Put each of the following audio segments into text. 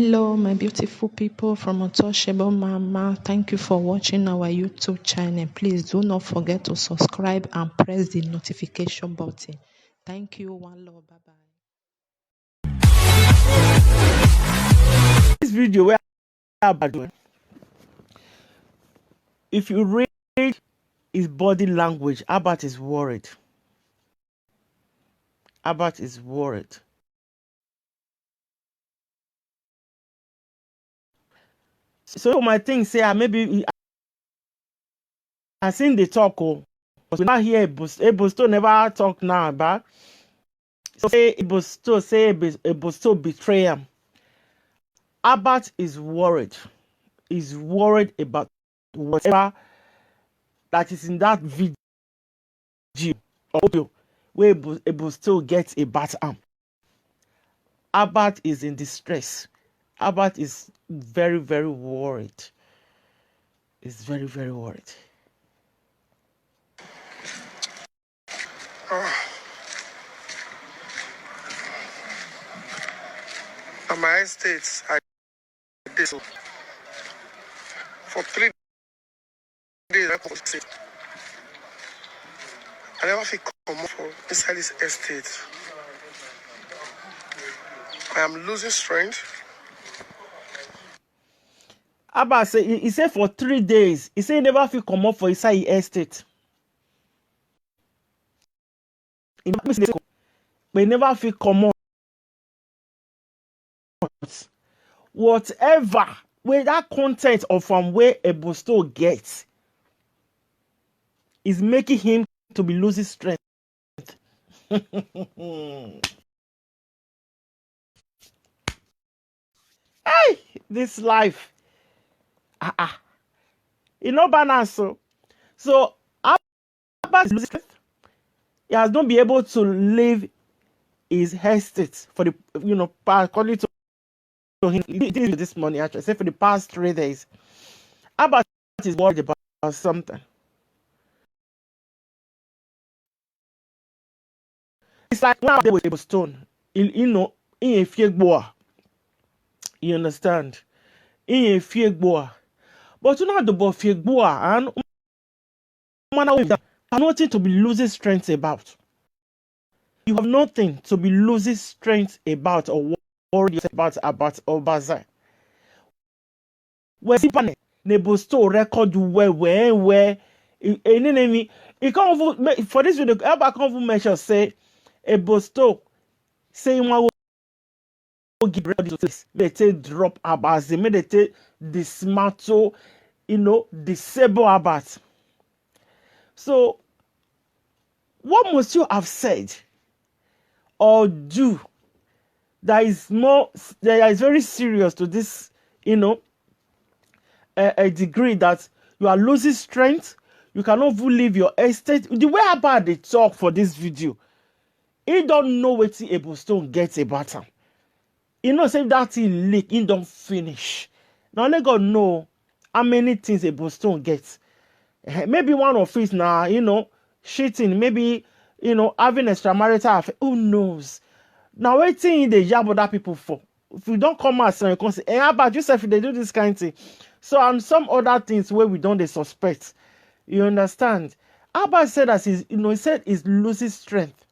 Hello, my beautiful people from Untouchable Mama. Thank you for watching our YouTube channel. Please do not forget to subscribe and press the notification button. Thank you. One love. Bye bye. This video where about doing. If you read his body language, Albert is worried. Albert is worried. So my thing say maybe I seen the talk but we not hear Ebosto never talk now about. So say Ebosto betray him. Albert is worried. He's worried about whatever that is in that video audio where Ebosto gets a bat arm. Albert is in distress. Albert is very, very worried. He's very, very worried. On my estates, I did so. For 3 days, I was sick. I never feel comfortable inside this estate. I am losing strength. Albert say he said for 3 days. He said he never feel come up for inside his estate. But he never feel come up. Whatever where that content of from where Ebosto gets is making him to be losing strength. Hey, this life. You know balance. So Albert is losing strength. He has not been able to leave his estate for the according to him this morning actually. Say for the past 3 days. Albert is worried about something. It's like when I was with Stone, in a fiegboa. You understand? In a fiegboa. But you know the boy fiegboa and man have nothing to be losing strength about. You have nothing to be losing strength about or worried about Obazee. Where Ebosto record where enemy he can't for this video Albert can't even mention say Ebosto say one give ready to this. They take drop Obazee, may they take dismantle, disable Albert. So what must you have said or do that is very serious to this, a degree that you are losing strength, you cannot even leave your estate. The way about they talk for this video, he don't know what Ebosto gets about him. He knows if that thing leak, he don't finish. Now let God know how many things Ebosto gets. Maybe one of it now, cheating, maybe, having extramarital affair. Who knows? Now waiting in the job other people for. If you don't come out and you can say, how about yourself if they do this kind of thing? So and some other things where we don't suspect. You understand? Albert said that he said he's losing strength.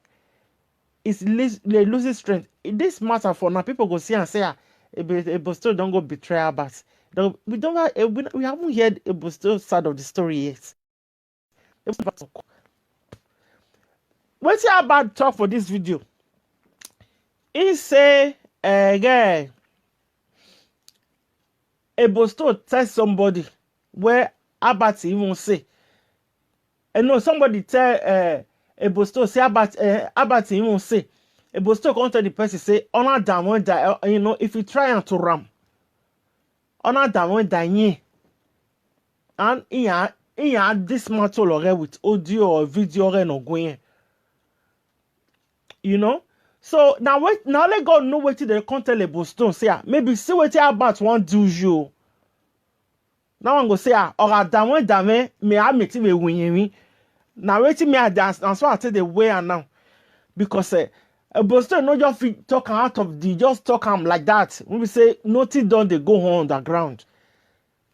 He's losing strength. This matter for now, people go see and say, Ebosto don't go betray Albert. We haven't heard Ebosto's side of the story yet. What's Albert talk for this video? He say, again, Ebosto tell somebody where Albert even say. And no, somebody tell Ebosto say Albert even say. Ebosto come tell the person say, honor them when die, if you try and to ram. Honor them when die. And he had dismantle already with audio or video already not going. So now let God know what they can't tell Ebosto say maybe see what Albert want do you. Now I'm go say or dame me I meet me win. Now wait me I dance and so I tell the way and now because Ebosto no just fit talk am out of the just talk am like that. When we say nothing done, they go on the ground.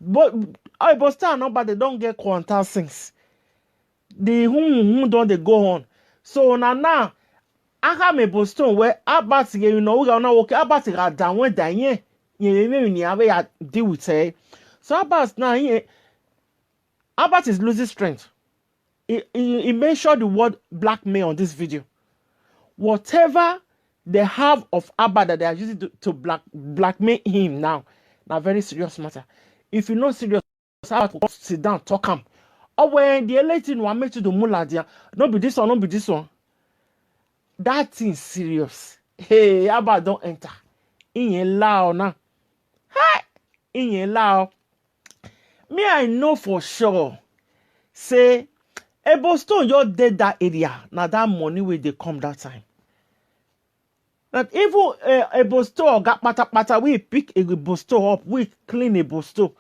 But Ebosto and nobody don't get quanta things. The who don't they go on. So now aka me Boston where Abat you know we gonna okay Abat ga down when da yen ni ya deal with say. So Abat now here Abat is losing strength. He mentioned the word blackmail on this video. Whatever they have of Abba that they are using to blackmail him now very serious matter. If you not serious, Abba will sit down, talk him. Or when the electing one make to the muladia, not be this one, not be this one. That thing serious. Hey, Abba don't enter. In loud now. Hi, in loud. Me, I know for sure. Say, Boston, you're dead that area. Now that money will they come that time. That even a bosto got pata we pick a bosto up, we clean a bosto,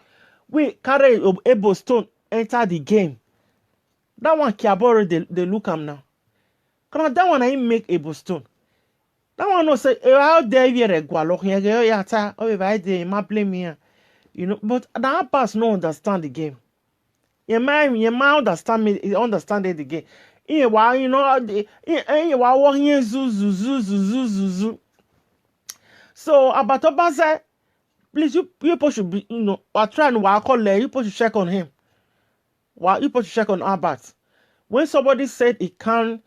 we carry a bosto enter the game. That one Kiaboro they look am now. Cause that one I make a bosto. That one no say how dare you regular here yata oh if I dey ma blame me, you know. But that pass no understand the game. Your man understand me understand the game. You know, walking zuzu. So about Obazee, please you people should be or try and call you people should check on him. You people should check on Abat. When somebody said he can,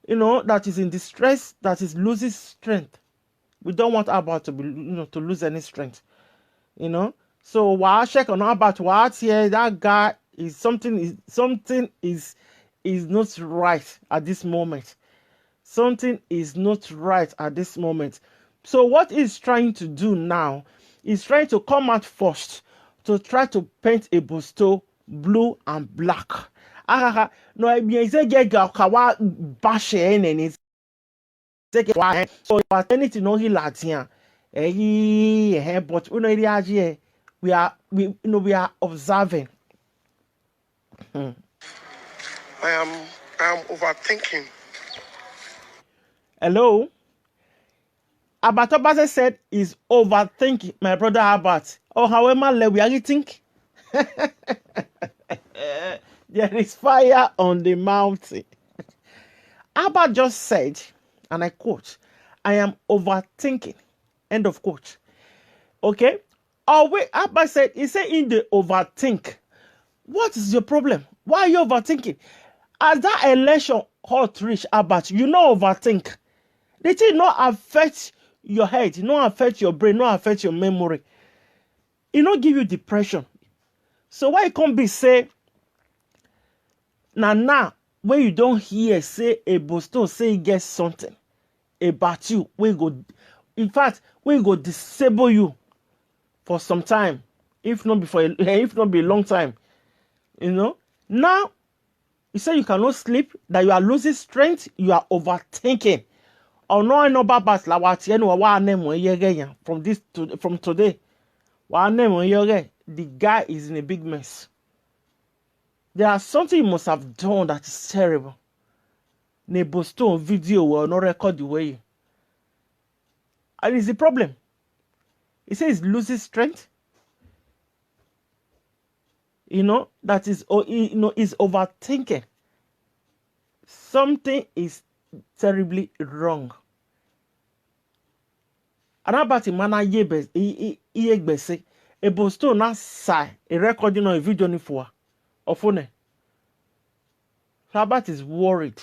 that is in distress, that is losing strength. We don't want Abat to be to lose any strength. So while check on Abat, what here that guy is something is not right at this moment. Something is not right at this moment. So what he's trying to do now is trying to come out first to try to paint a bosto blue and black. No, I mean, say get kawa bash and it's so anything no he Latin. But we are observing. I am overthinking. Hello? Obazee said is overthinking, my brother Abat. Or however we are think. There is fire on the mountain. Abat just said, and I quote, I am overthinking. End of quote. Okay? Abat said, he said in the overthink. What is your problem? Why are you overthinking? As that election hot reach Abat, you know overthink. The thing not affect your head, not affect your brain, not affect your memory. It not give you depression. So why can't be say now when you don't hear say a bosto say he gets something about you, we go disable you for some time, if not be a long time. Now you say you cannot sleep, that you are losing strength, you are overthinking. Or no babas la wati enu wa name from today. Wa name the guy is in a big mess. There are something he must have done that is terrible. Nebo video will not record the way. And it's the problem. He says he's losing strength. That is is overthinking. Something is terribly wrong. Anabati mana yegbese a bosto na sai a recording on a video ni for ofone. Abat is worried.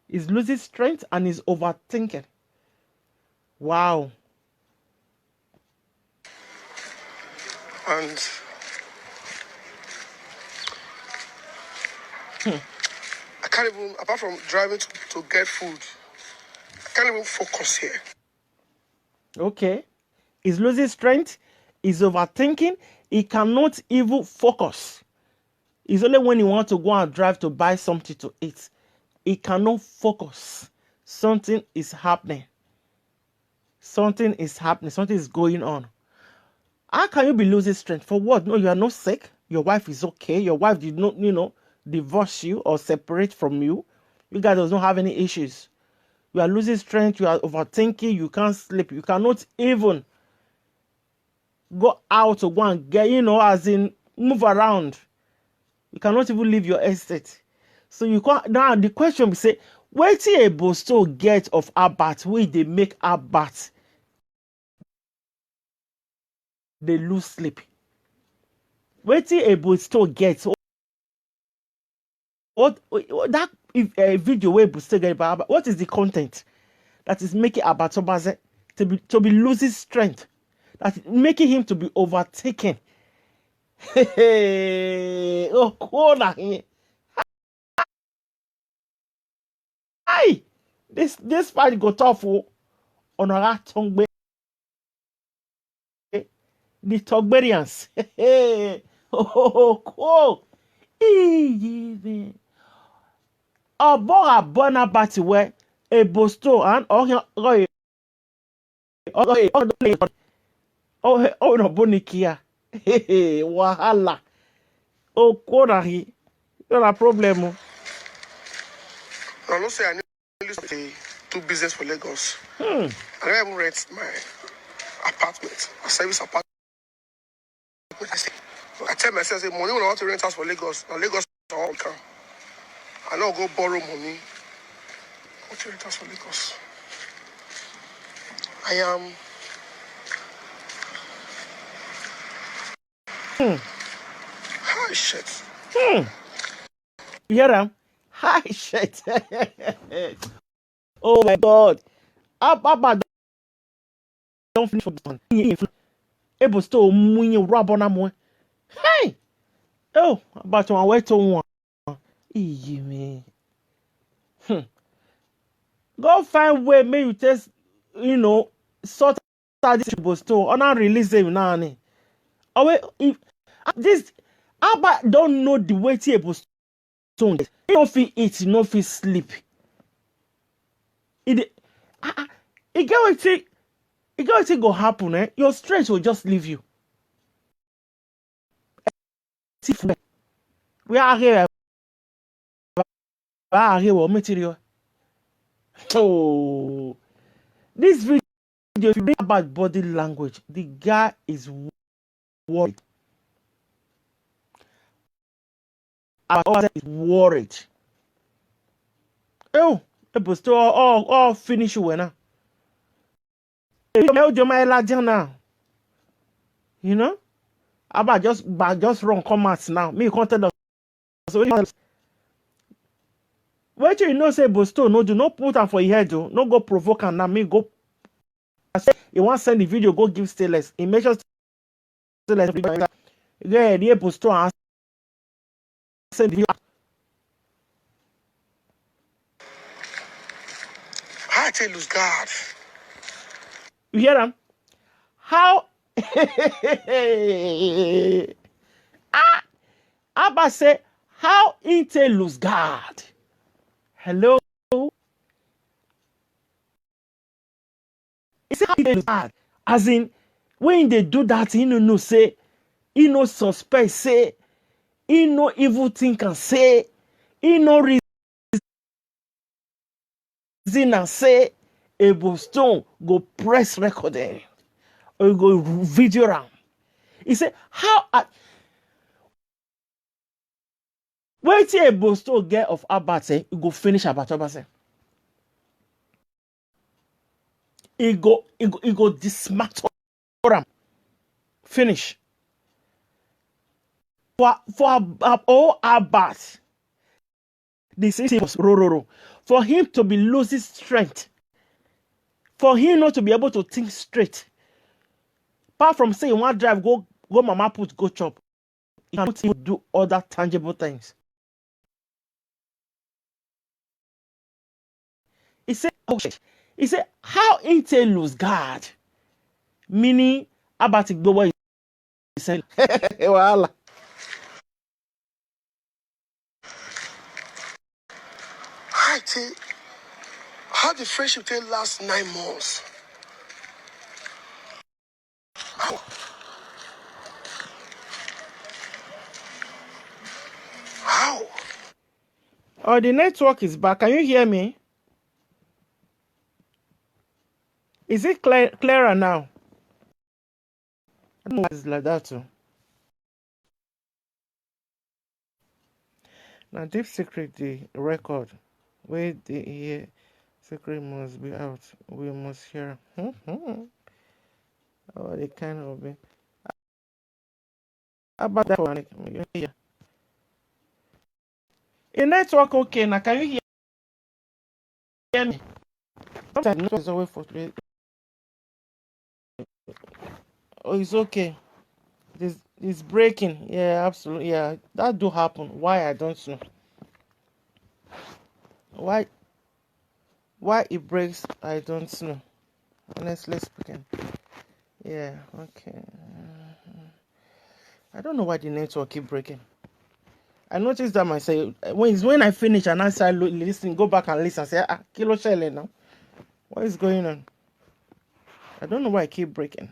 He's losing strength and is overthinking. Wow. And I can't even, apart from driving to get food, I can't even focus here. Okay. He's losing strength. He's overthinking. He cannot even focus. It's only when he wants to go and drive to buy something to eat. He cannot focus. Something is happening. Something is happening. Something is going on. How can you be losing strength? For what? No, you are not sick. Your wife is okay. Your wife did not, divorce you or separate from you. You guys does not have any issues. You are losing strength. You are overthinking. You can't sleep. You cannot even go out to go and get, as in move around. You cannot even leave your estate. So you can't. Now the question we say, wetin able still get of abat wey they make abat they lose sleep? Wetin able still get? What that video wey able still get about abat? What is the content that is making abat Obazee to be losing strength? That is making him to be overtaken. Oh, corner here. Hi, this fight go tough on our tongue. The Torgberians. Oh, easy. Abora bona bati we a bosto and oh no bonikia. Wahala. Oh, korahi. Not a problem. I don't say I need to do business for Lagos. I don't even rent my apartment, a service apartment. I tell myself, say, money when I want to rent house for Lagos, and Lagos all come. I now go borrow money. I want to rent house for Lagos. I am. Ah, shit. You hear them? Hi, shit. Oh my God. Abba don't finish for this one. Able still munye rabona mo. Hey. Oh, about one way to one. Easy me. Go find way may you test, sort out this able still. Or not release them now. Oh wait, if this Abba don't know the way to able still. He don't feel eat, no feel sleep. It get what go happen, eh? Your stress will just leave you. We are here. Material. Oh, this video is about body language. The guy is worried. Is worried. Oh, it was still all finish winner. Now. You know? About just wrong comments now. Me content of so wait till you know say Bosto no do not put am for your head, no go provoke am now. Me go. I say you want send the video, go give stainless. He make sure stainless. Yeah, the Bosto and send the video. I tell you, God. You hear them? How? Abba say how Intel lose guard. Hello. It's how Intel lose guard. As in when they do that, he no say, he no suspect say, he no evil thing can say, he no reason and say, Able Stone go press recording or go video ram. He say how wait till Able Stone get of Abate, he go finish Abate. He go dismantle him. Finish. For all Abat, the same was rororo. For him to be losing strength, for him not to be able to think straight. Apart from saying one drive, go mama put, go chop. He cannot even do other tangible things. He said, oh shit. He said, how Intel lose guard? Meaning about it, what he said. Well, I tell how the friendship take last 9 months. How? How? oh, the network is back. Can you hear me? Is it clearer now? I don't know why it's like that too. Now, deep secret, the record where the hear secret must be out. We must hear. Oh, they kind of be. How about that one? Yeah. In network, okay. Now, can you hear me? Sometimes network is always frustrating. Oh, it's okay. It's breaking. Yeah, absolutely. Yeah, that do happen. Why I don't know. Why it breaks, I don't know. Honestly speaking. Yeah, okay. I don't know why the network keep breaking. I noticed that myself. When I finish and I start listening, go back and listen, say, kilo shele now. What is going on? I don't know why I keep breaking.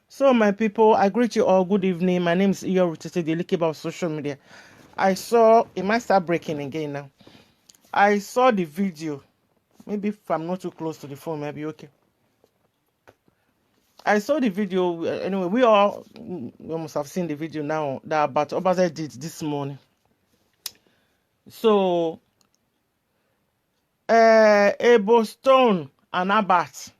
So, my people, I greet you all. Good evening. My name is Utete, the Likiba of social media. I saw, it might start breaking again now. I saw the video. Maybe if I'm not too close to the phone, maybe okay. I saw the video. Anyway, we must have seen the video now that about Obazee did this morning. So, Ebo Stone and Abat,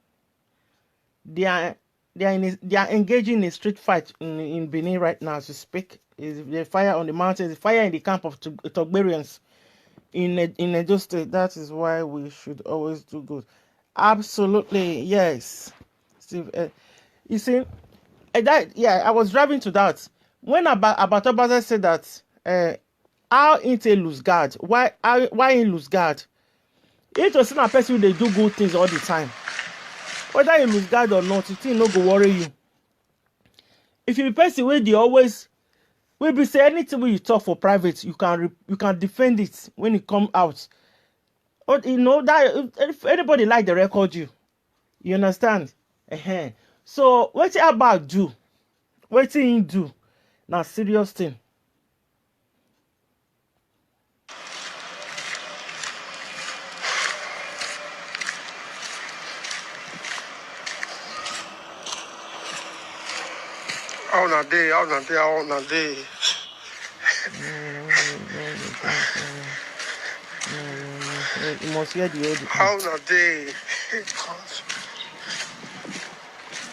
they are engaging in a street fight in Benin right now as we speak. The fire on the mountains, the fire in the camp of Torgberians in Edo State. That is why we should always do good. Absolutely, yes. Steve, you see, I was driving to that when about Obazee said that how Inte lose guard, why he lose guard. It was not a person they do good things all the time. Whether you lose guard or not, it no go worry you. If you be person where they always will be say anything when you talk for private, you can defend it when it come out. But you know that if anybody like the record you understand? So what about do? What he do? Now serious thing. How na day? You must hear the audio. How na day?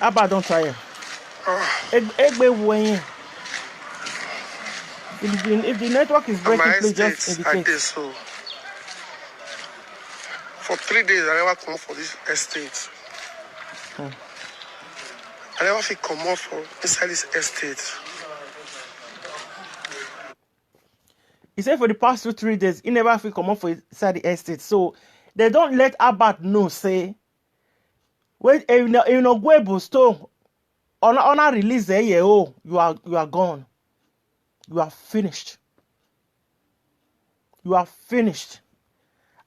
Abba don't try it. If the network is breaking, please just indicate. So for 3 days, I never come for this estate. I never feel come off for inside this estate. He said for the past 2-3 days, he never feel come off for inside the estate. So they don't let Abat know, say, wait, you know, go stone on a release you are gone. You are finished. You are finished.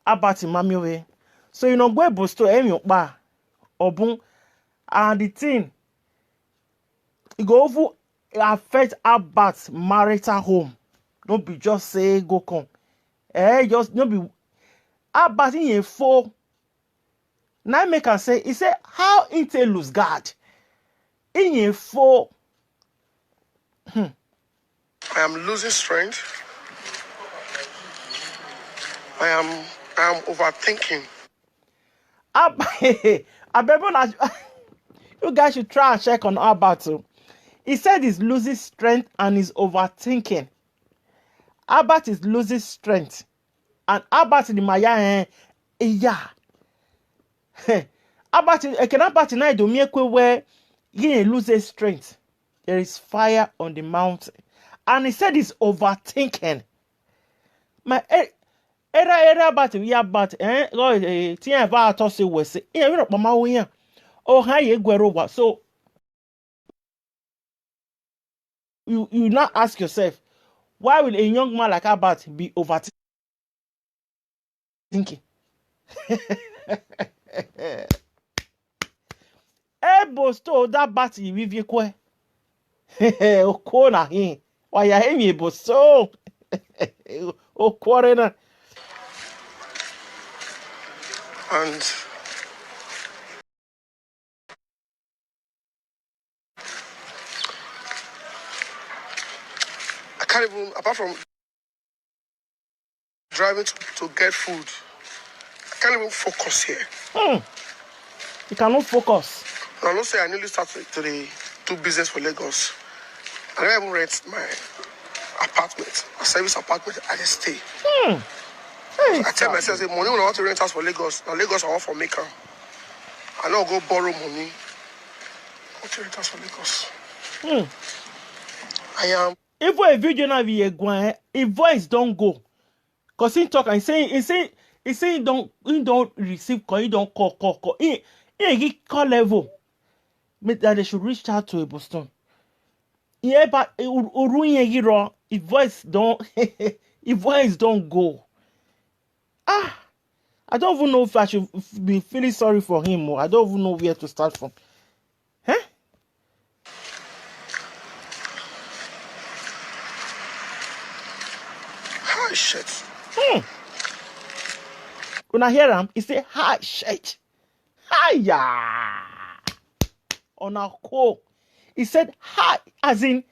Abat mami way. So you know go stone obun and the thing it go over affect Abat's marital home. Don't be just say go come. Just no be Abat in a four. Now make her say, he said, how Inte lose guard? In a four. I am losing strength. I am overthinking. You guys should try and check on our battle. He said he's losing strength and he's overthinking. Abat is losing strength. And Abat in the Maya, yeah. Abat in do make where he loses strength. There is fire on the mountain. And he said he's overthinking. My era about we about tia about us was you mama we oh hi egwerowa. So you now ask yourself, why will a young man like Abat be overthinking? Ebo sto that bat you kwe okona hin why ya hemi ebo so okwarena. And can't even, apart from driving to get food, I can't even focus here. You cannot focus. Now, let's say I nearly started to do business for Lagos. I don't even rent my apartment, a service apartment. I just stay. Hey, I tell myself, say, money when I want to rent house for Lagos. Now Lagos I want for Maker. I now go borrow money. I want to rent house for Lagos. I am. If a video now be a voice don't go. Cause he talk and he say he don't receive call, he don't call. He call level. That they should reach out to a Boston. Yeah, but his voice don't his voice don't go. I don't even know if I should be feeling sorry for him or I don't even know where to start from. Huh? Hi, shit. When I hear him, he say, hi, shit. Hiya. On our call. He said, hi, as in,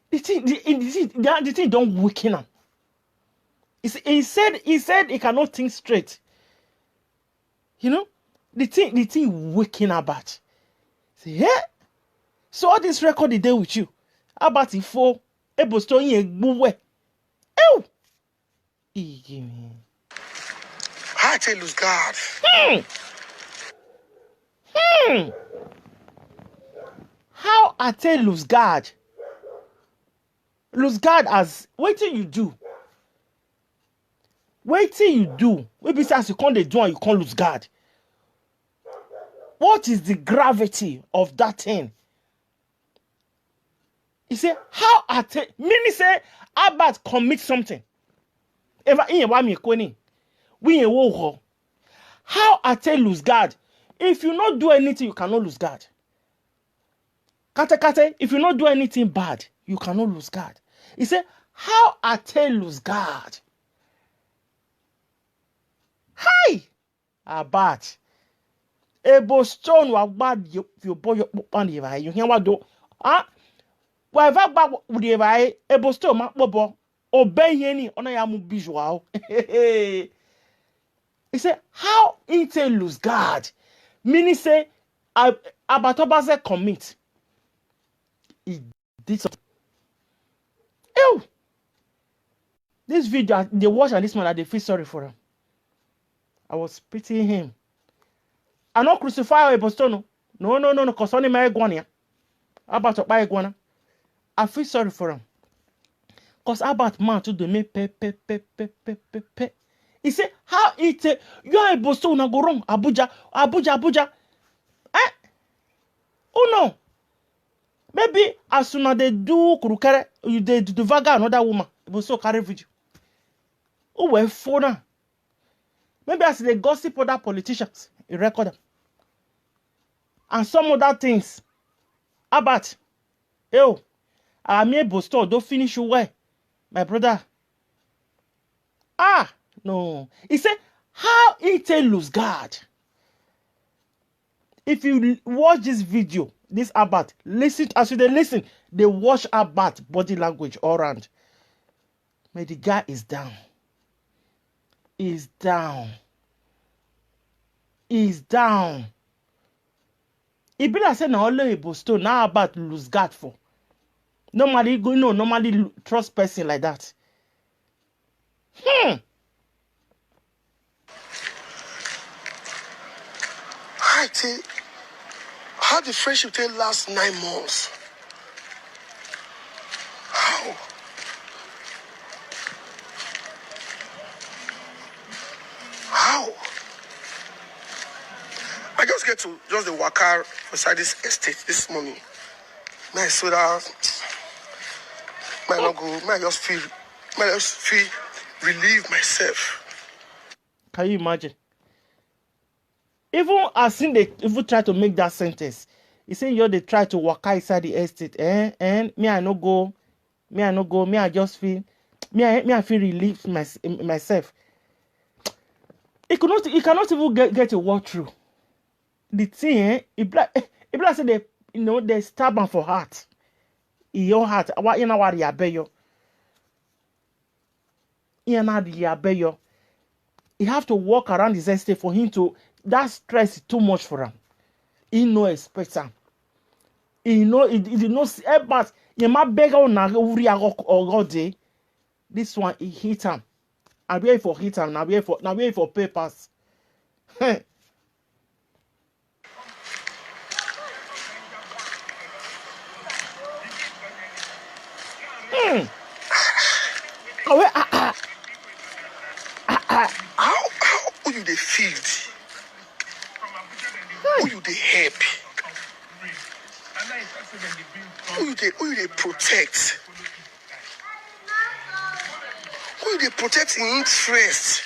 the thing don't weaken him. He said he cannot think straight. You know, the thing waking about. Say, yeah. So all this record he did with you. About it for a Boston buwe. Ew. I tell lose God. How I tell lose God? Lose God as wait till you do. Wait till you do. Maybe as you can't do and you can't lose God. What is the gravity of that thing? He said, how I tell meaning say about commit something. Ever in your me kweni. We in war. How I tell lose God? If you not do anything, you cannot lose God. Kate, if you not do anything bad, you cannot lose God. He said, how I tell lose God? Hi! Abat. Ebo stone wa bad you boy your pan you hear what do? Whatever bad with the ebo stone ma bobo obey any on ya mu visual. He said, how intel lose God? Meaning say Obazee commit. He did something. Ew! This video, they watch and this man, they feel sorry for him. I was pitying him. I not crucify a Bostono. No, concerning my iguana. About to buy iguana. I feel sorry for him. Because about man to do me pe. He said, how it you are a Bostono go wrong? Abuja. Eh? Oh no. Maybe as soon as they do kurukere, they do vaga another woman. It was so carry video. Oh, well, phone. Maybe as they gossip other politicians, you record them. And some other things. About, yo, I'm able to don't finish your way, my brother. No. He said, how it lose God? If you watch this video, this Abat, listen, as they listen, they watch Abat body language all around. But the guy is down. He's down. He be like saying only a Boston now about lose God for. Normally trust person like that. I tell how the friendship take last 9 months. How? I just get to just the waka beside this estate this morning. May I so that might not go, might just feel relieve myself. Can you imagine? Even as soon they even try to make that sentence, he saying they try to walk inside the estate. And me I no go, me I just feel I feel relieved myself. He cannot even get a word through. The thing, it like say they stab him for heart. in your heart. What you know what you abeyo? You have to walk around his estate for him to. That stress is too much for him. He no expect him. He no see. But you might beg on na uri or day. This one he hit him. I wait for hit him. Now wait for papers. Who you they feed? Who you they help? Who you they protect? Who you they protect in interest?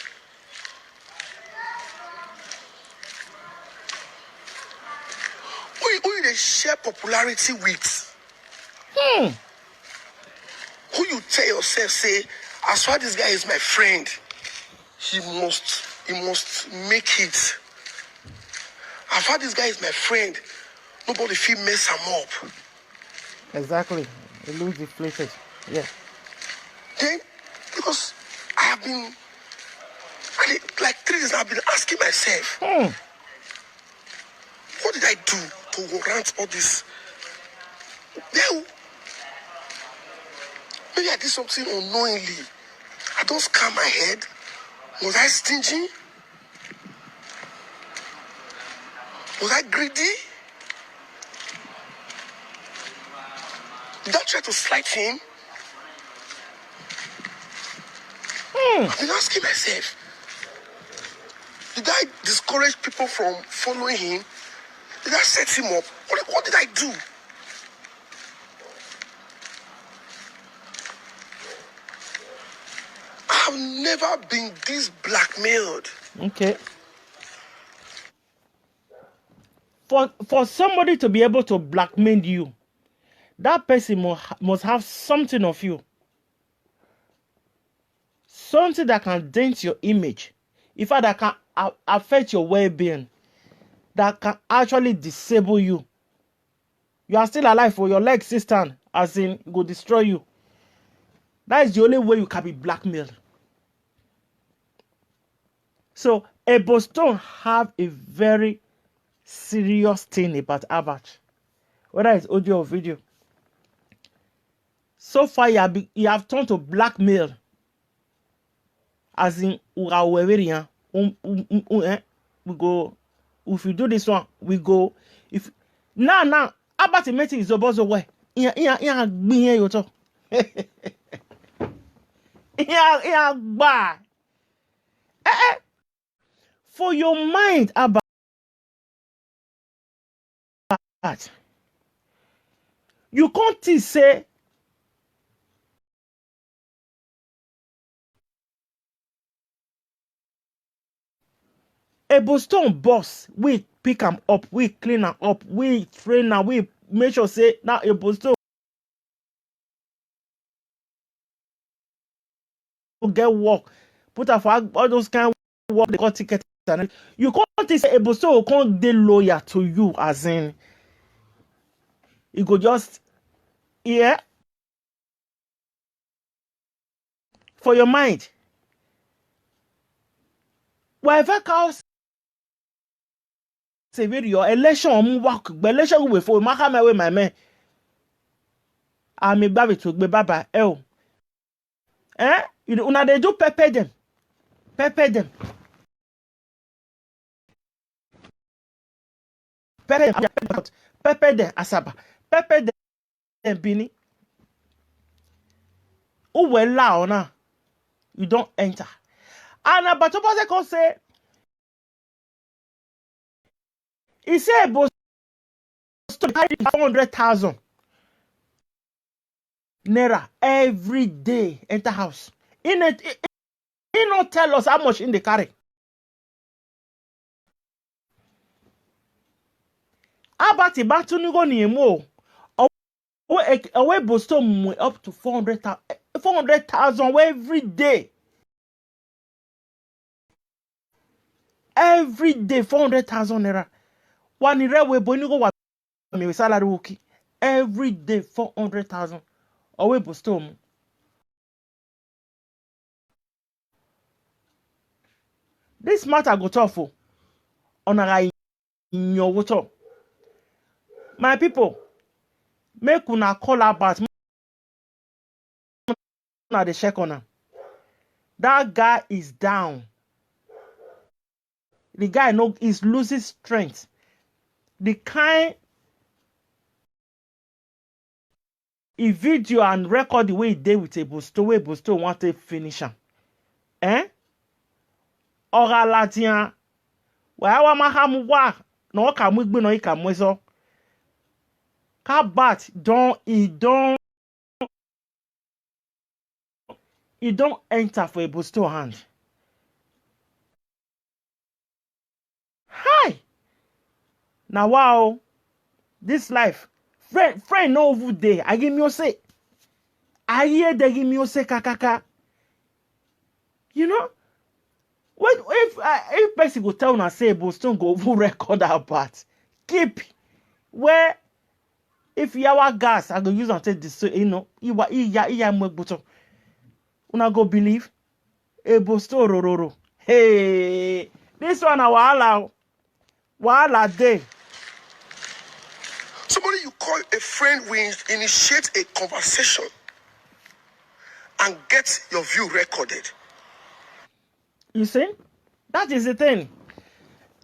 Who you they share popularity with? Who you tell yourself, say, as far as this guy is my friend, he must make it. As far as this guy is my friend, nobody feel mess him up. Exactly. You lose the places. Yeah. Then, because I have been, like 3 days, I've been asking myself, what did I do to warrant all this? Then, maybe I did something unknowingly. I don't scam my head. Was I stingy? Was I greedy? Did I try to slight him? I've been asking myself, did I discourage people from following him? Did I set him up? What did I do? I've never been this blackmailed. Okay. For somebody to be able to blackmail you, that person must have something of you. Something that can dent your image. In fact, that can affect your well-being. That can actually disable you. You are still alive for your legs still stand, as in go destroy you. That is the only way you can be blackmailed. So Ebostone have a very serious thing about Albert, whether it's audio or video. So far, you have turned to blackmail, as in we go. If you do this one, we go. If now Albert meeting is Obazee way. For your mind about that, you can't say Ebostone boss, we pick him up, we clean him up, we train him, we make sure say now Ebostone get work, put her for all those kind of work they got ticket. You can't say Ebostone can't be loyal to you, as in you go just for your mind. Whatever cows say your election work, election will for my way, my man. I'm a baby to be baba. You know, una they do pepper them. Pepper them, asaba, pepper them, bini. Who well loud now? You don't enter. And but Obazee can say, he said, but 400,000 naira every day enter house. He not tell us how much in the carry. About the battle ni go ni mo. Away Boston up to 400,000 every day. Every day 400,000 naira. One ire we boni go wa me salary woki. every day 400,000. Away Boston. This matter go tough on a in your water. My people, make una call about na the check on her. That guy is down. The guy is losing strength. The kind he video and record the way he did with a Bosto want to finish him. Eh? Ora latian. Wa mahamu wa no ka mu gbe no ika mu so. Ka bat he don't enter for a Bosto hand. Hi. Now wow. This life. Friend no over there. I give me say. I hear they give me say kakaka. You know? What if person go tell una say Boston go over record that part? Keep where if you our gas, I go use and take this, you know, iya mwebuto. Una go believe a Boston rororo. Hey, this one a wahala day. Somebody you call a friend will initiate a conversation and get your view recorded. You see? That is the thing.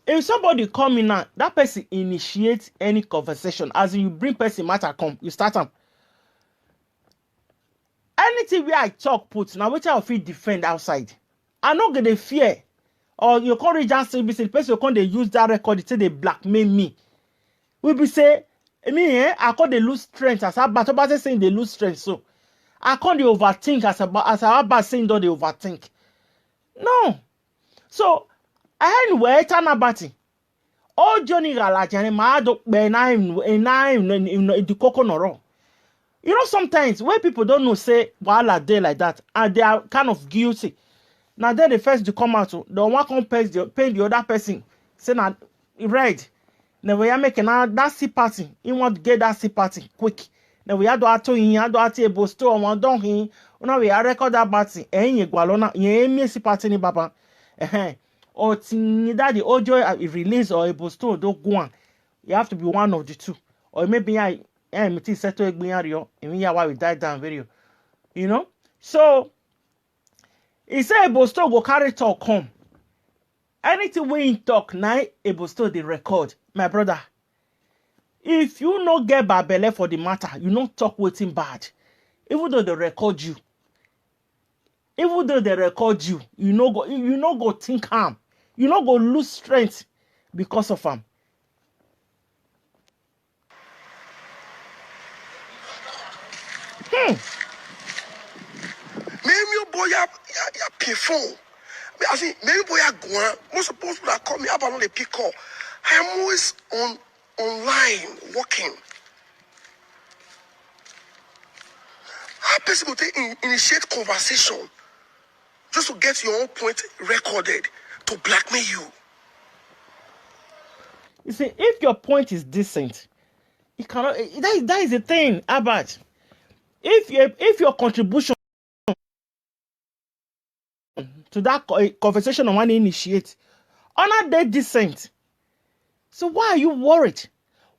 If somebody come in now, that person initiates any conversation. As you bring person matter come, you start them. Anything where I talk put, now which I feel defend outside. I not get the fear. Or you can't reach out to the person you can't they use that record to they blackmail me. We be say, I can't they lose strength as about saying they lose strength. So I can't they overthink as about saying don't they overthink. No. So, anyway, Tanabati. All Johnny Galajani, Mado, the coconut. You know, sometimes when people don't know, say, while a day like that, and they are kind of guilty. Now, then the first to come out, the one can pay the other person. Say, now, right. Now, we are making that sea party. You want to get that sea party quick. Now, we are doing a bosto on one don him. Now, we are record that party. You gualona, you sea party ni baba. Or that the audio release or a bosto don't go on. You have to be one of the two. Or maybe I am settle a binary and we are why we died down video. You know? So he said a bosto go carry talk home. Anything we in talk now, a bosto they record. My brother. If you not get babele for the matter, you not talk waiting bad. Even though they record you. Even though they record you, you no go think harm. You no go lose strength because of them. Maybe your boy ya pay phone. I think maybe boy ya go. Most supposed to call me up on the pick call. I am always online working. How person will take initiate conversation just to get your own point recorded to blackmail you? You see, if your point is decent, it cannot. That is the thing about. If your contribution to that conversation on one initiate, honor that decent. So why are you worried?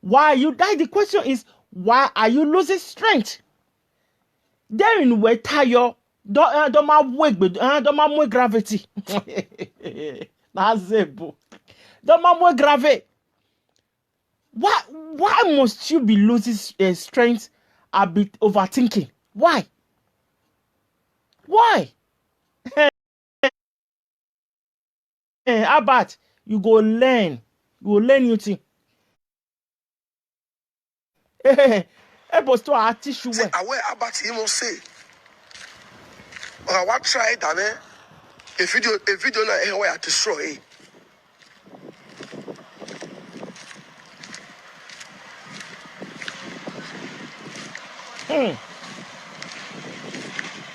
Why are you die? The question is, why are you losing strength? Then we tire. Don't my gravity. That's it, boo. Don't my gravity. Why must you be losing strength a bit overthinking? Why? Why? How about you go learn? You go learn new thing. Hey, but to a tissue. Say, aware about him will say. I want try that a video na where I destroy.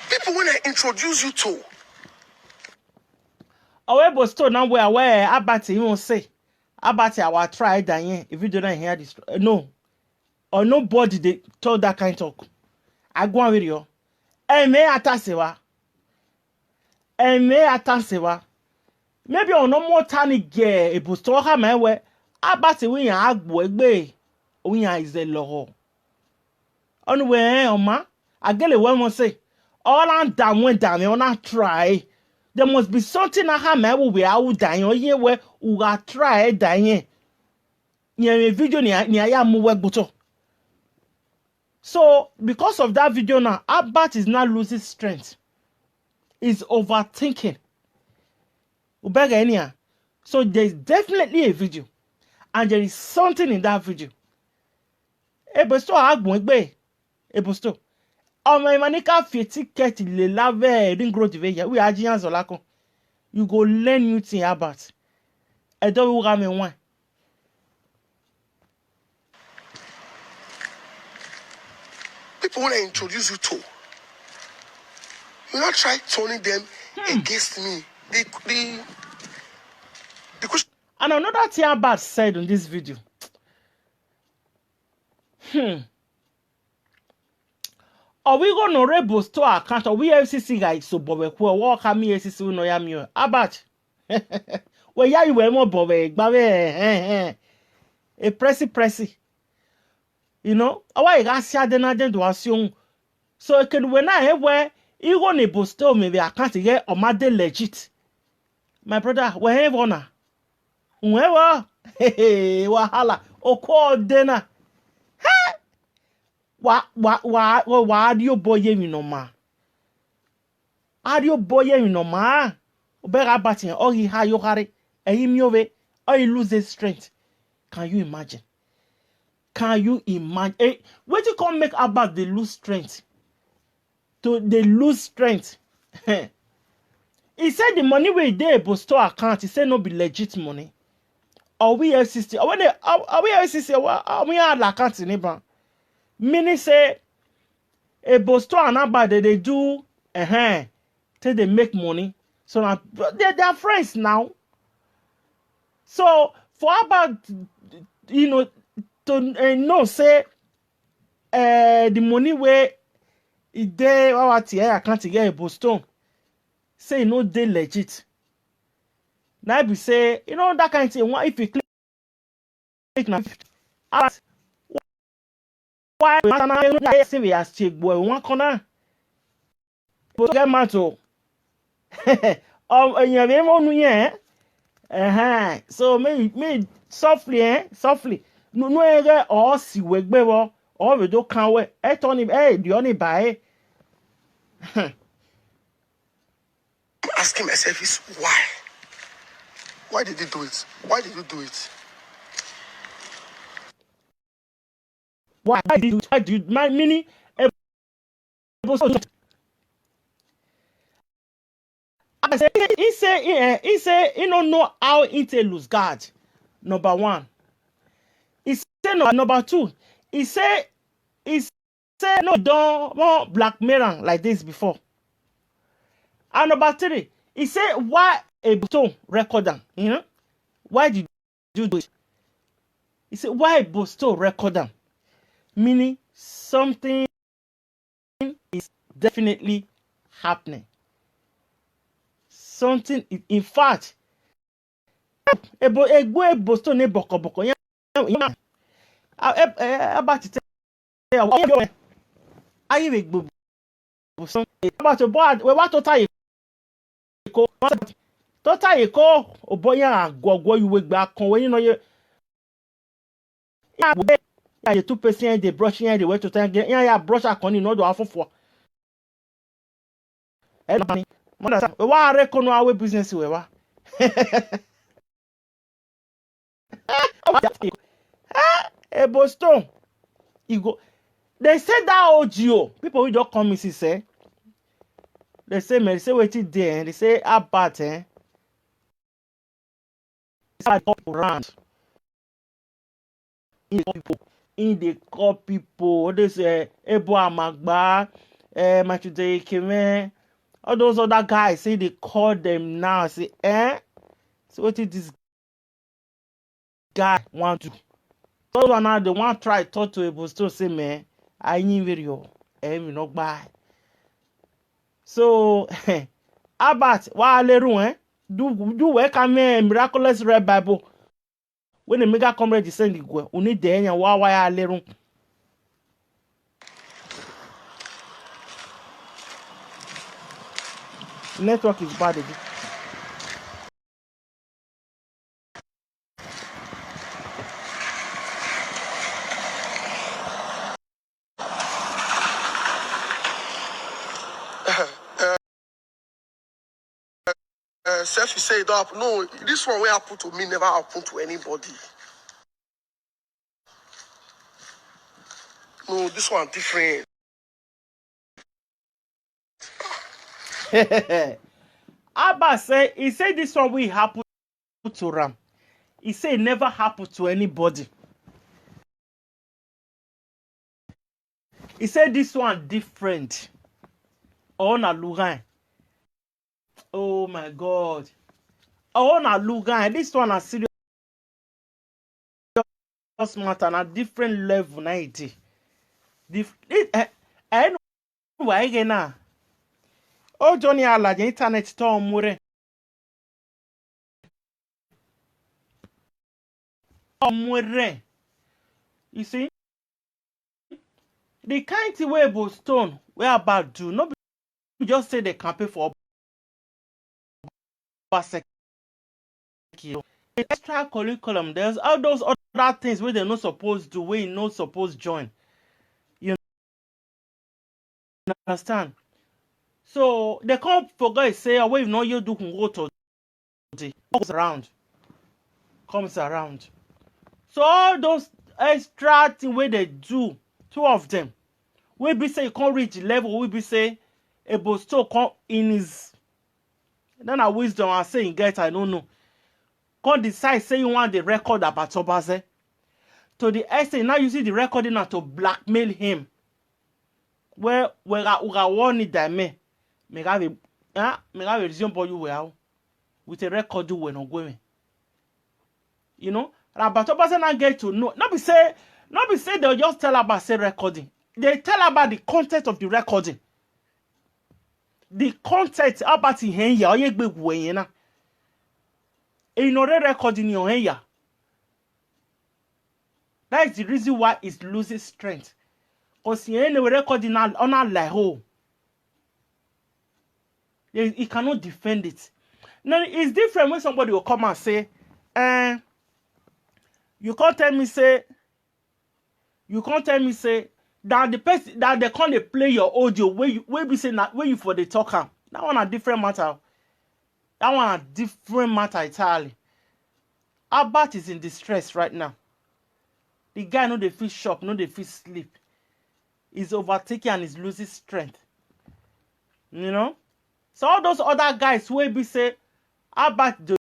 People when I introduce you to. However, still now where about him will say. About I will try that if you don't hear this. No. or nobody they talk that kind of talk. I go on with you. Eme atasewa. Eme atasewa. Maybe on no more tiny ge ebo store ha mewe. Abati we yan agbo egbe. We yan is the law. On we oma. Agele one more say. All and down went down. You wanna try. There must be something that ha mewe we are dying. Or ye we are try dying. Nye video ni aya mu we buto. So, because of that video now, Albert is now losing strength. He's overthinking. So, there's definitely a video. And there is something in that video. Ebosto agbongbe. Ebosto. Ọmọ imanika fi ticket le lave ring road veya. We ajiyan zolakon. You go learn new thing about. Edo wu ga me wan. People want to introduce you to. You not try turning them against me. The question. And another thing Albert said in this video. Are we going to rebel store account? Are we FCC guys? So, Bobby, walk at me, FCC, no, ya me. Albert. Well, yeah, you were more Bobby. A pressy. You know, why you got said then to assume. So, it can when I have where you want to bestow maybe I can't get or my legit. My brother, wherever honor. Whoever, hey, wahala, o call dinner. Why do you boy you no ma? Are you boy you no ma? Obera batting, or he ha you harry, and him yove, or he loses strength. Can you imagine? Can you imagine? Hey, what you can't make about they lose strength? They lose strength. He said the money we dey store account, he said no be legit money. Or we FCC, or when they are we FCC, or we are account in Iban. Meaning say a store and about they do till they make money. So now they are friends now. So for about to know say the money where it dey what I can't get a Boston say no dey legit. Now be say that kind of thing. If you click now, why say we are still boy one corner? Get matter. So me softly. No ere or si wegbe or we do can we etoni the only buy. Asking myself is why? Why did he do it? Why did you do it? Why did you my mini he say he don't know how Utete lose guard. Number one. He say no, number two. He say no don't blackmail like this before. And number three, he say why a Boston record them? Why did you do it? He said why a Boston record them? Meaning something is definitely happening. Something in fact Boston ne boko about to tell you about to board we want to tie oboya agogwo you gba kan we you 2% they brushing the way to time ya brush akon no do afofo we wa reckon our business we wa a Boston you go they said that audio people will just come and say they say what it there they say about around in the call people they say Ebo Amagba Machude Keme all those other guys say they call them now say so what did this guy want to those one now the one try talk to Ebostone say man, I ain't video, we not buy. So Abat, why leru do where come miraculous red Bible. When the mega comrade descend go, we need the enya why leru. Network is bad again. Self, you say it up. No, this one will happen to me, never happen to anybody. No, this one different. Abba say he said this one will happen to Ram. He said it never happened to anybody. He said this one different. Oh na Lugan. Oh my God. Oh na Lugan. This one a serious matter on a different level. 90. Anyway again now. Oh Johnny Ala the internet storm mure. Mure. You see? The kind of way Boston we about do not be just say they campaign for Obazee. Extra curriculum, there's all those other things where they're not supposed to, where you not supposed to join. You understand? So they can't forget say away if not you do can go to the comes around. So all those extra things where they do, two of them, we be say you can't reach the level, we be say able to come in his then a wisdom I say get I don't know. Can't decide say you want the record about Obazee. To the extent now you see the recording now to blackmail him. Where I want it that me have a resume for you well with a record do when going. You know, but Obazee not get to know. Not be say they'll just tell about say recording. They tell about the content of the recording. The content about in here or you be when na. In already recording your here. That is the reason why it's losing strength. Because he ain't recording on a like he cannot defend it. Now it's different when somebody will come and say, you can't tell me say that the person that they can't play your audio where you be saying that where you for the talker. That one a different matter. That one a different matter entirely. Abat is in distress right now. The guy no dey feel shock, no dey feel sleep. He's overtaking and he's losing strength. You know? So all those other guys who be say about the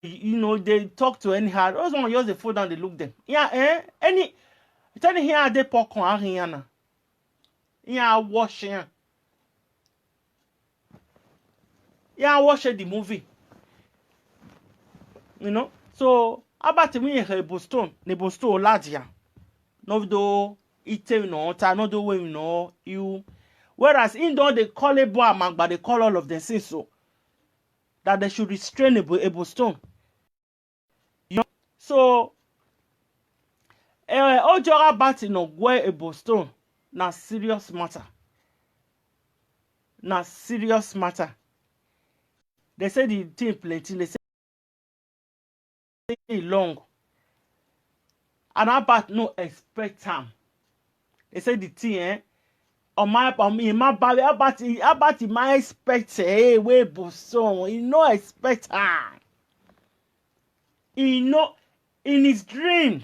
they talk to anyhow. Those one use the phone down, they look them. Yeah, any tell me here they popcorn here na. Yeah, watching. Yeah, watching the movie. You know? So about me a Boston, ne Boston Ladia. No do Utete no ta no do we no you. Whereas in don't they call a boy man, but they call all of them say so. That they should restrain a Boston. You know? So Ojo about no where a Boston na serious matter. Na serious matter. They say the thing plenty, they say long. And about no expect time. They say the thing my about my expect we Boston. He no expect time. He no in his dream.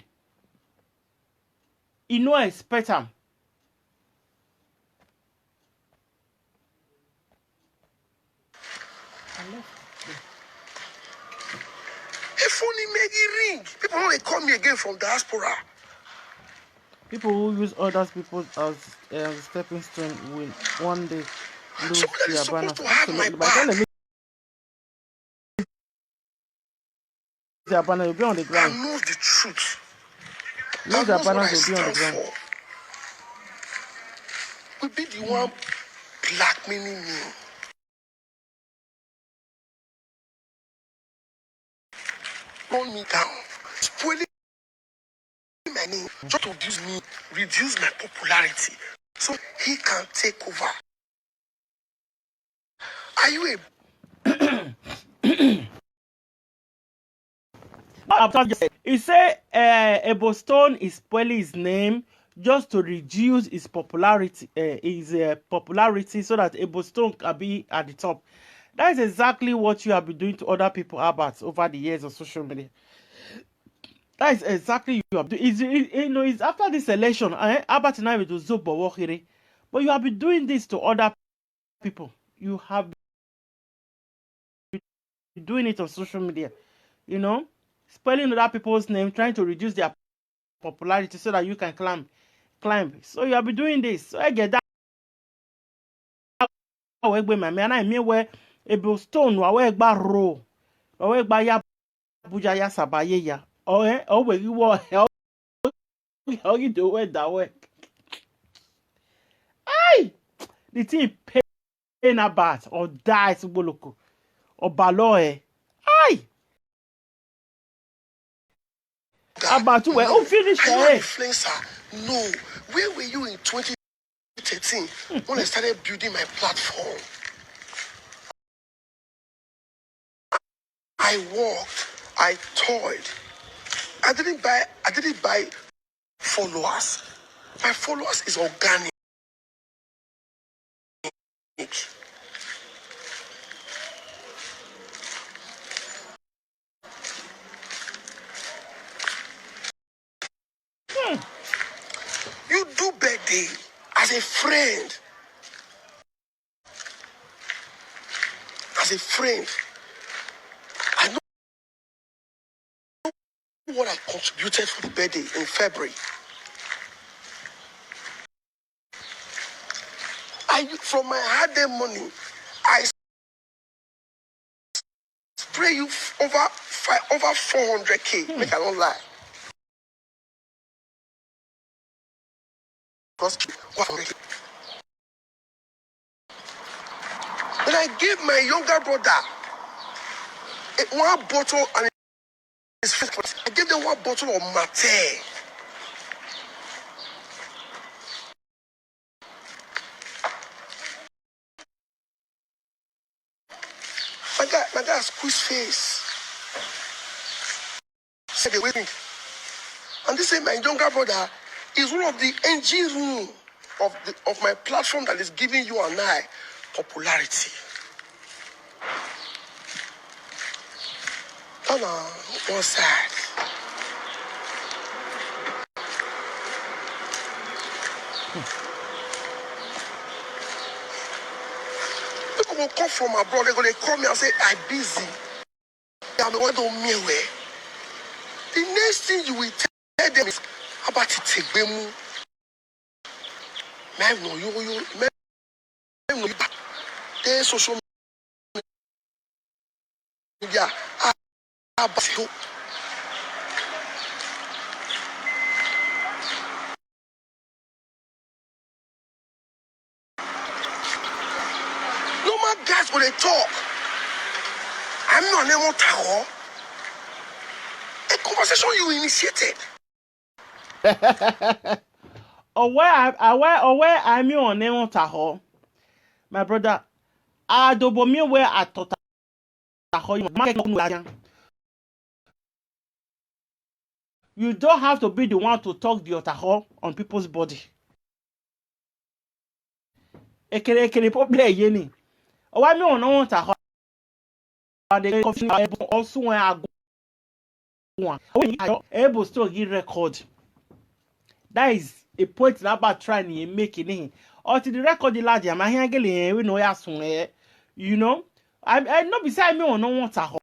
He no expect him. A phone make it ring. People want to call me again from diaspora. People who use other people as stepping stone will one day lose Somebody is their supposed banner. to have my Absolutely. By the time they back lose their banner, you'll be on the ground. and knows the Knows that their knows what I banners will be on the stand ground. for. We be the one blackmailing me. Run me down. Spoiling my name. Try to reduce my popularity. So he can take over. Are you He said Ebostone is spoiling his name just to reduce his popularity, so that Ebostone can be at the top. That is exactly what you have been doing to other people, Albert, over the years of social media. That is exactly you have doing. It's after this election, Albert and I will do Zobo, but you have been doing this to other people. You have been doing it on social media, spelling other people's name, trying to reduce their popularity so that you can climb. So you have been doing this. So I get that. My man, I mean where a stone, where row, or where ya buja ya sabaye ya. Oh, where you were how you do it that way. Aye, the thing pain about or die to boloko or baloe. Aye, about where no? finish Are you an it. influencer? No. Where were you in 2013 when I started building my platform? I worked, I toiled. I didn't buy followers. My followers is organic. You do birthday as a friend. As a friend. I know what I contributed for the birthday in February. From my hard-earned money, I spray you over 400K. Make I don't lie. Because when I gave my younger brother one bottle and his friend, I gave them one bottle of Mate. My guy squeezed face. Said they waiting. And this is my younger brother is one of the engine room of my platform that is giving you and I popularity. On one side. People will come from abroad, they're going to call me and say, I'm busy. I'm the one to me away. The next thing you will tell them is about to take them. There's social media. Normal guys when they talk. I'm not an tower. A conversation you initiated. Where I'm on Neon Taho. My brother, I do me where I thought you don't have to be the one to talk the otaho on people's body. Ekele problem yeni. Why me on no otaho? They also when I go one. Able still give record. That is a point that about trying to make it. Or to the record the large, I'm here we know ya soon. I not beside me on no otaho.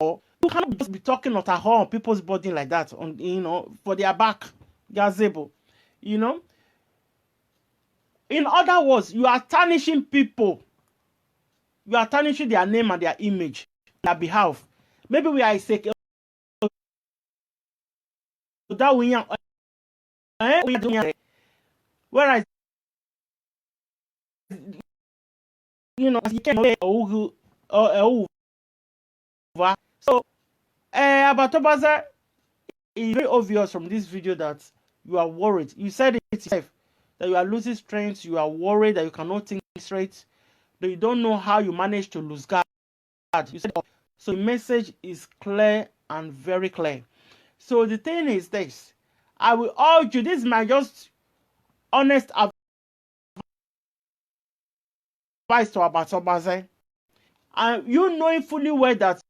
You cannot just be talking on people's body like that for their back, gazebo. In other words, you are tarnishing people. You are tarnishing their name and their image, their behalf. Maybe we are sick. that we whereas you know you can so about Obazee, it's very obvious from this video that you are worried. You said it yourself that you are losing strength, you are worried that you cannot think straight, that you don't know how you manage to lose guard. You said so. The message is clear and very clear. So the thing is this: I will urge you. This is my just honest advice to about Obazee, and you knowing fully well that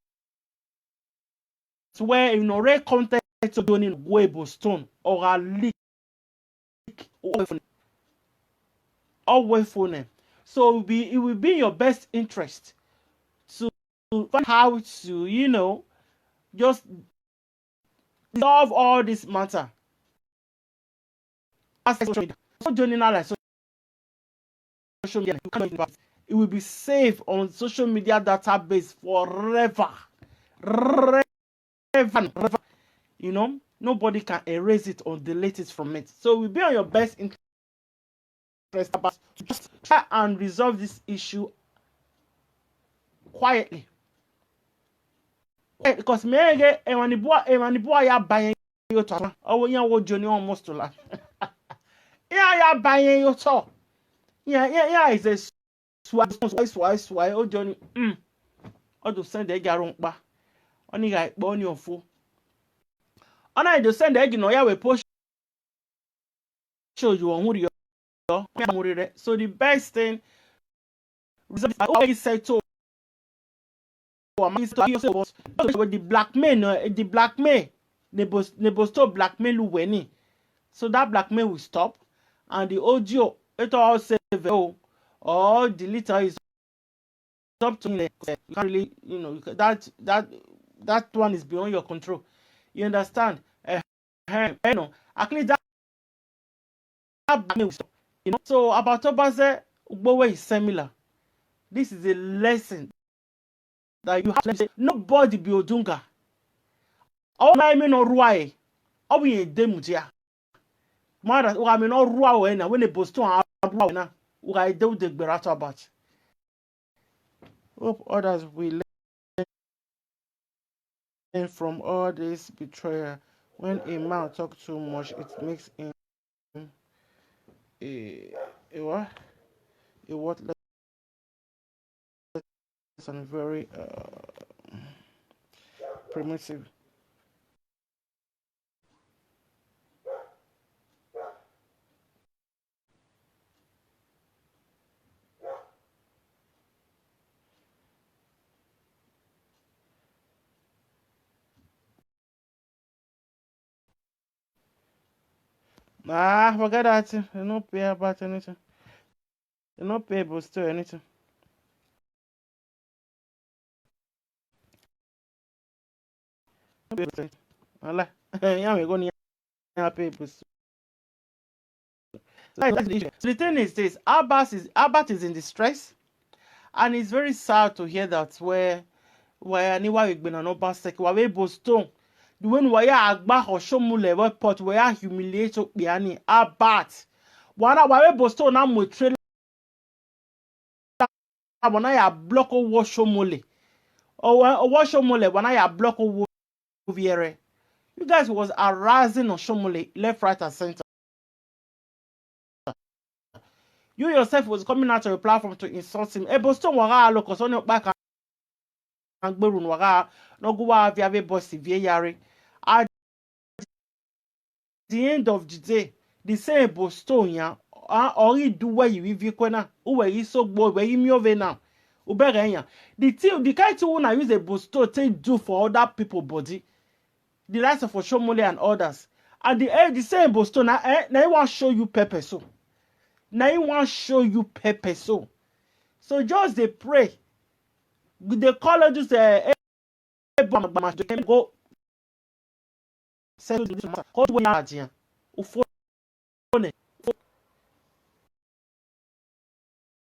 where you know rare content to doing in Weibo stone or a leak away from them. So it will be in your best interest to find how to, you know, just solve all this matter. As social media, so joining like social media, it will be saved on social media database forever. Forever. You know, nobody can erase it or delete it from it. So it will be on your best interest to just try and resolve this issue quietly. Because maybe when the boy ya buying you to oh yeah what Johnny almost to laugh. Yeah buying you to. Yeah is a swipe oh Johnny or to send the garon ba. Only guy born your fool. I to send the egg no ya we push show you on who you are. So the best thing resolve always say to the blackmail they both stop blackmail winning. So that blackmail will stop and the audio it all save or delete is up to you. You can't really, you know, that one is beyond your control. You understand? You know, actually that blackmail will stop. You know, so about Obazee, Ugbowe is similar. This is a lesson that you have to say. Nobody be Odunga. All my men or Ruai. All we a demutia. Mother, I mean, all Ruai when they boast to Ruai. I do the Berata about. Hope others will learn from all this betrayal. When a man talks too much, it makes him a what? A worthless and very primitive. Nah, forget that. They don't pay about anything. They don't pay but still anything. Allah. Yeah, we're going to pay but still. So the thing is this: Albert is in distress, and it's very sad to hear that where anyone we've been an Obasek, where we Boston, the one where Agba or Shomule, where pot where humiliate Biani, Albert. Where Boston am with trailer when I block or wash Shomule, or wash Shomule when I block or Viere. You guys was harassing on Shomule left, right, and center. You yourself was coming out to your platform to insult him. Boston waga look on your back and Gberun waga no go have your bossy Viere. At the end of the day, the same Boston ya or you do where you with Quena, where you so boy where you move now. Uberenya. The kind of one I use a Boston take do for other people body. The likes of Oshomole and others. And the same Boston now I want show you pepper so. Now I want show you pepper so. So just they pray. They call it just go settle this matter. Hold when you are